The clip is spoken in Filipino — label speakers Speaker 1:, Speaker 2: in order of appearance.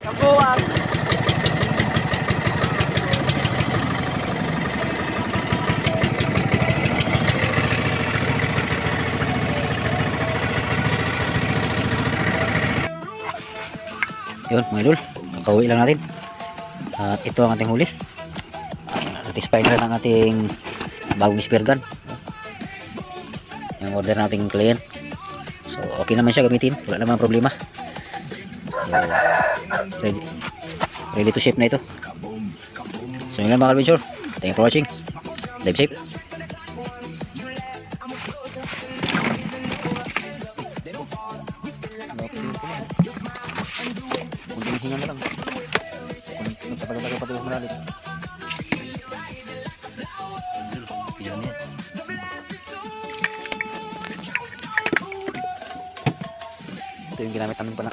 Speaker 1: Kabuwag.
Speaker 2: Yun mga idol, pauwi lang natin. At ito ang ating huli. Satisfied na ang ating bagong spear gun, yung order nating client. So okay naman siya gamitin, wala naman problema. So, ready to ship na ito. So yun lang mga adventure, thank you for watching. Drive safe. Kunting hinga na lang. Magpapagdaga pa ito malalit. Ito yung ginamit namin pa na